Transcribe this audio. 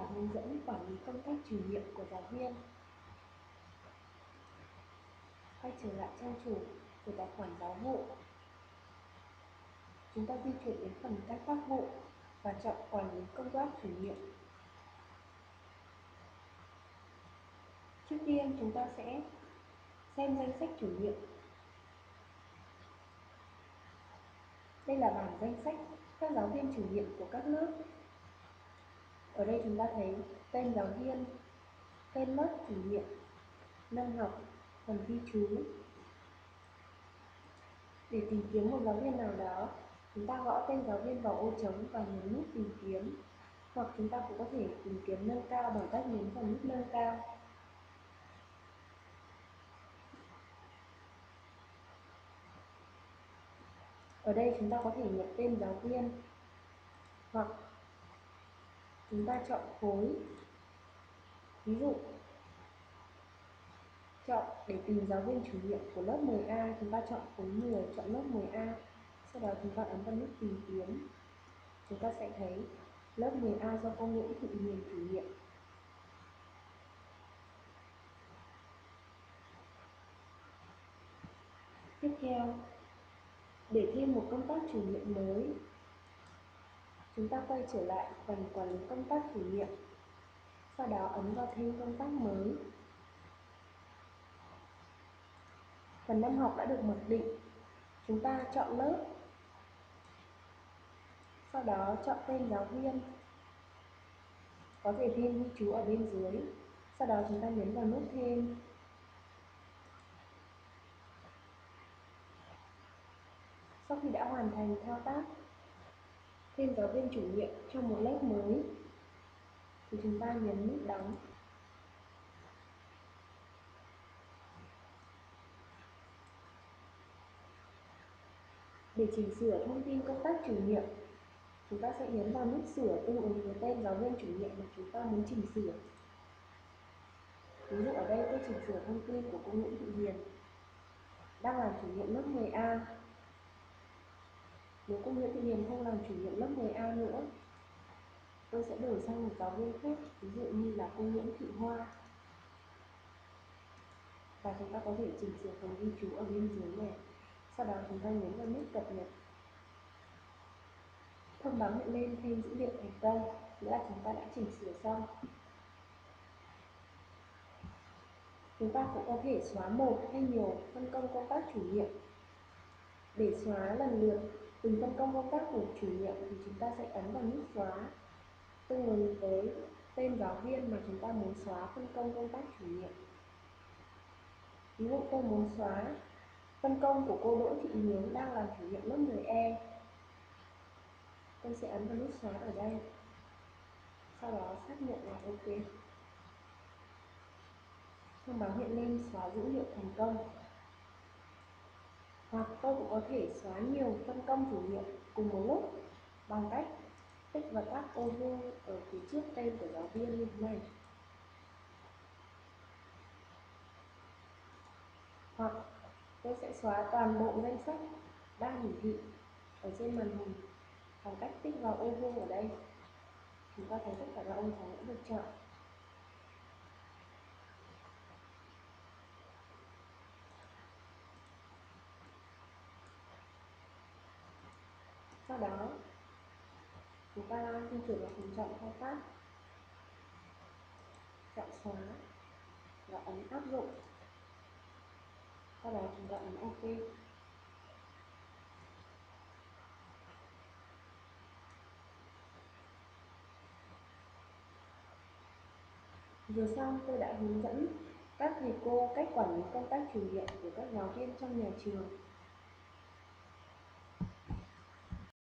là hướng dẫn quản lý công tác chủ nhiệm của giáo viên. Quay trở lại trang chủ của tài khoản giáo vụ. Chúng ta di chuyển đến phần các tác vụ và chọn quản lý công tác chủ nhiệm. Trước tiên chúng ta sẽ xem danh sách chủ nhiệm. Đây là bảng danh sách các giáo viên chủ nhiệm của các lớp. Ở đây chúng ta thấy tên giáo viên, tên lớp chủ nhiệm, năm học, phần ghi chú. Để tìm kiếm một giáo viên nào đó, chúng ta gõ tên giáo viên vào ô trống và nhấn nút tìm kiếm. Hoặc chúng ta cũng có thể tìm kiếm nâng cao bằng cách nhấn vào nút nâng cao. Ở đây chúng ta có thể nhập tên giáo viên, hoặc chúng ta chọn khối. Ví dụ, chọn để tìm giáo viên chủ nhiệm của lớp 10A, chúng ta chọn khối 10, chọn lớp 10A. Sau đó chúng ta ấn vào nút tìm kiếm. Chúng ta sẽ thấy lớp 10A do cô Nguyễn Thị Hiền chủ nhiệm. Tiếp theo, để thêm một công tác chủ nhiệm mới, chúng ta quay trở lại phần quản lý công tác chủ nhiệm. Sau đó ấn vào thêm công tác mới. Phần năm học đã được mặc định. Chúng ta chọn lớp. Sau đó chọn tên giáo viên. Có thể thêm ghi chú ở bên dưới. Sau đó chúng ta nhấn vào nút thêm. Sau khi đã hoàn thành thao tác thêm giáo viên chủ nhiệm cho một lớp mới, thì chúng ta nhấn nút đóng. Để chỉnh sửa thông tin công tác chủ nhiệm, chúng ta sẽ nhấn vào nút sửa tương ứng với tên giáo viên chủ nhiệm mà chúng ta muốn chỉnh sửa. Ví dụ ở đây tôi chỉnh sửa thông tin của cô Nguyễn Thị Hiền, đang làm chủ nhiệm lớp 10A. Nếu cô Nguyễn Thị Hiền không làm chủ nhiệm lớp 10A nữa, tôi sẽ đổi sang một giáo viên khác, ví dụ như là cô Nguyễn Thị Hoa. Và chúng ta có thể chỉnh sửa phần ghi chú ở bên dưới này. Sau đó chúng ta nhấn vào nút cập nhật. Thông báo hiện lên thêm dữ liệu thành công, nghĩa là chúng ta đã chỉnh sửa xong. Chúng ta cũng có thể xóa một hay nhiều phân công công tác chủ nhiệm. Để xóa lần lượt từng phân công công tác của chủ nhiệm thì chúng ta sẽ ấn vào nút xóa tương ứng với tên giáo viên mà chúng ta muốn xóa phân công công tác chủ nhiệm. Ví dụ tôi muốn xóa phân công của cô Đỗ Thị Hiếu đang làm chủ nhiệm lớp 10E. Tôi sẽ ấn vào nút xóa ở đây. Sau đó xác nhận là OK. Thông báo hiện lên xóa dữ liệu thành công. Hoặc tôi cũng có thể xóa nhiều phân công chủ nhiệm cùng một lúc bằng cách tích vào các ô vuông ở phía trước tên của giáo viên như thế này. Hoặc tôi sẽ xóa toàn bộ danh sách đang hiển thị ở trên màn hình bằng cách tích vào ô vuông ở đây. Chúng ta thấy tất cả các ông cháu đã được chọn. Sau đó chúng ta di chuyển vào phần chọn thao tác, chọn xóa và ấn áp dụng. Sau đó chúng ta ấn OK. Vừa xong tôi đã hướng dẫn các thầy cô cách quản lý công tác chủ nhiệm của các giáo viên trong nhà trường.